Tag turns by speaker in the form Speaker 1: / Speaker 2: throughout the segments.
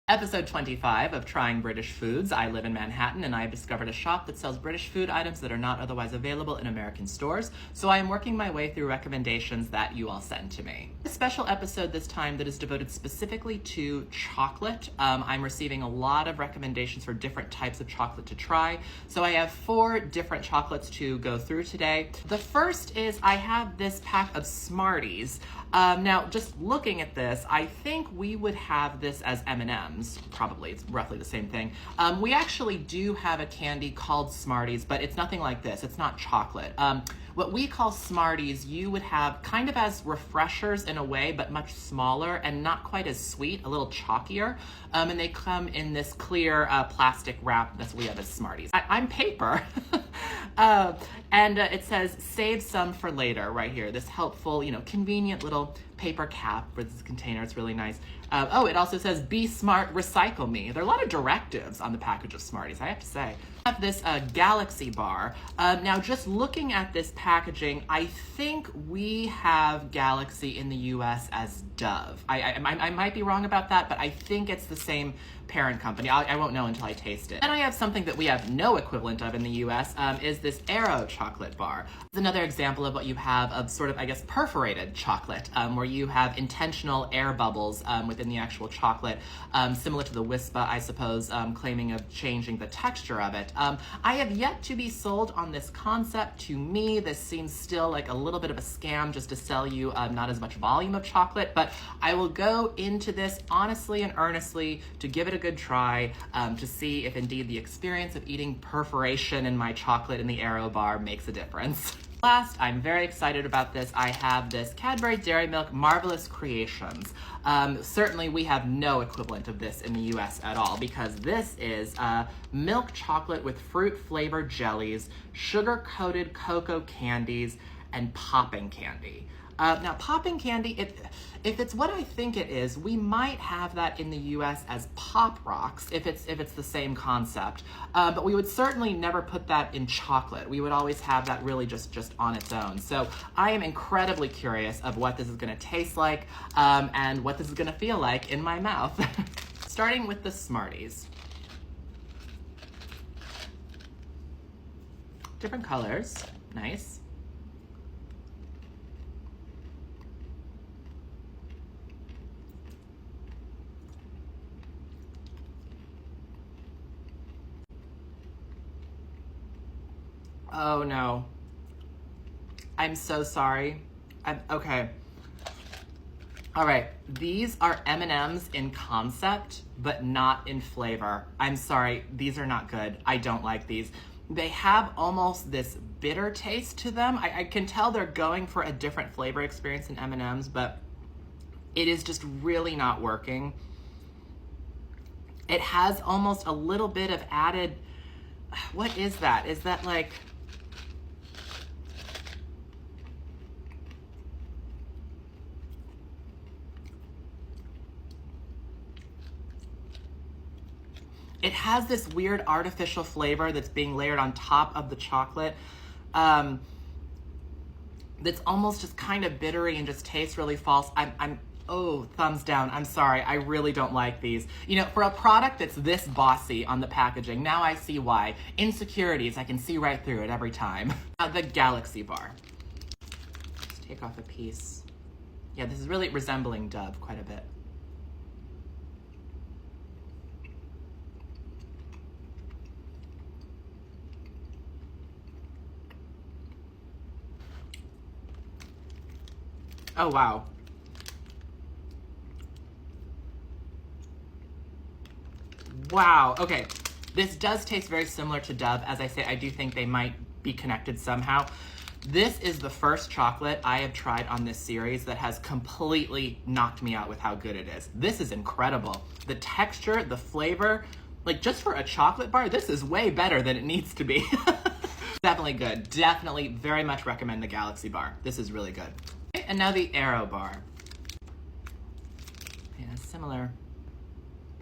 Speaker 1: Episode 25 of Trying British Foods. I live in Manhattan and I have discovered a shop that sells British food items that are not otherwise available in American stores, so I am working my way through recommendations that you all send to me. A special episode this time that is devoted specifically to chocolate. I'm receiving a lot of recommendations for different types of chocolate to try, so I have 4 different chocolates to go through today. The first is I have this pack of Smarties. Now, just looking at this, I think we would have this as M&Ms. Probably, it's roughly the same thing. We actually do have a candy called Smarties, but it's nothing like this. It's not chocolate. What we call Smarties, you would have kind of as refreshers in a way, but much smaller and not quite as sweet, a little chalkier. And they come in this clear plastic wrap. That's what we have as Smarties. I'm paper. And it says, save some for later, right here. This helpful, convenient little paper cap for this container. It's really nice. It also says, be smart, recycle me. There are a lot of directives on the package of Smarties, I have to say. I have this Galaxy bar. Now, just looking at this packaging, I think we have Galaxy in the US as Dove. I might be wrong about that, but I think it's the same parent company. I won't know until I taste it. And I have something that we have no equivalent of in the US, is this Aero chocolate bar. It's another example of what you have of sort of, I guess, perforated chocolate, where you have intentional air bubbles within the actual chocolate, similar to the Wispa, I suppose, claiming of changing the texture of it. I have yet to be sold on this concept. To me, this seems still like a little bit of a scam just to sell you not as much volume of chocolate, but I will go into this honestly and earnestly to give it a good try to see if indeed the experience of eating perforation in my chocolate in the Aero bar makes a difference. Last, I'm very excited about this. I have this Cadbury Dairy Milk Marvelous Creations. Certainly we have no equivalent of this in the US at all, because this is milk chocolate with fruit flavored jellies, sugar coated cocoa candies, and popping candy. Now, popping candy, if it's what I think it is, we might have that in the US as Pop Rocks, if it's the same concept. But we would certainly never put that in chocolate. We would always have that really just on its own. So I am incredibly curious of what this is gonna taste like and what this is gonna feel like in my mouth. Starting with the Smarties. Different colors, nice. Oh no. I'm so sorry. Okay. All right, these are M&Ms in concept, but not in flavor. I'm sorry, these are not good. I don't like these. They have almost this bitter taste to them. I can tell they're going for a different flavor experience in M&Ms, but it is just really not working. It has almost a little bit of added, what is that? Is that like, it has this weird artificial flavor that's being layered on top of the chocolate that's almost just kind of bittery and just tastes really false. Oh, thumbs down. I'm sorry. I really don't like these. For a product that's this bossy on the packaging, now I see why. Insecurities, I can see right through it every time. The Galaxy bar. Let's take off a piece. Yeah, this is really resembling Dove quite a bit. Oh, wow. Wow, okay. This does taste very similar to Dove. As I say, I do think they might be connected somehow. This is the first chocolate I have tried on this series that has completely knocked me out with how good it is. This is incredible. The texture, the flavor, like just for a chocolate bar, this is way better than it needs to be. Definitely good. Definitely very much recommend the Galaxy bar. This is really good. Okay, and now the Aero bar. Yeah, similar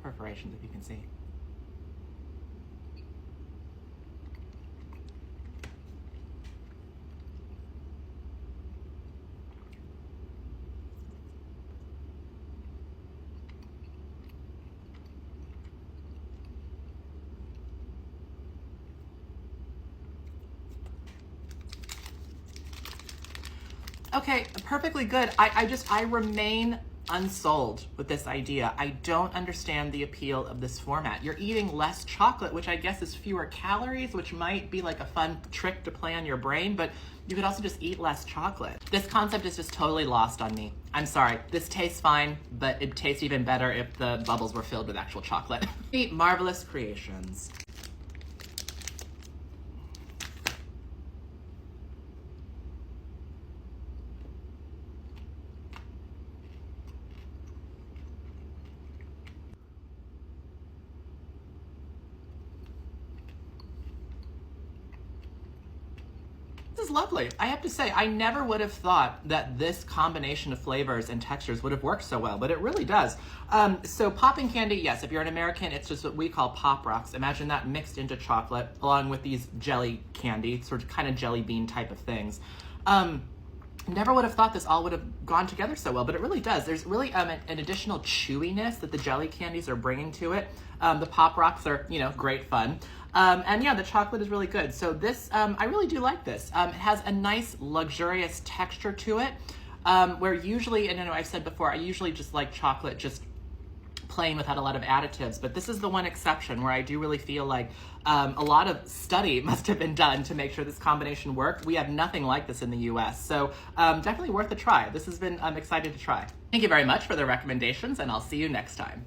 Speaker 1: perforations, if you can see. Okay, perfectly good. I remain unsold with this idea. I don't understand the appeal of this format. You're eating less chocolate, which I guess is fewer calories, which might be like a fun trick to play on your brain, but you could also just eat less chocolate. This concept is just totally lost on me. I'm sorry, this tastes fine, but it tastes even better if the bubbles were filled with actual chocolate. Marvelous Creations. This is lovely. I have to say, I never would have thought that this combination of flavors and textures would have worked so well, but it really does. So popping candy, yes, if you're an American, it's just what we call Pop Rocks. Imagine that mixed into chocolate, along with these jelly candy, sort of kind of jelly bean type of things. Never would have thought this all would have gone together so well, but it really does. There's really an additional chewiness that the jelly candies are bringing to it. The Pop Rocks are, great fun. And yeah, the chocolate is really good. So this, I really do like this. It has a nice luxurious texture to it, where usually, and I know I've said before, I usually just like chocolate just plain without a lot of additives, but this is the one exception where I do really feel like a lot of study must have been done to make sure this combination worked. We have nothing like this in the US, so definitely worth a try. This has been excited to try. Thank you very much for the recommendations, and I'll see you next time.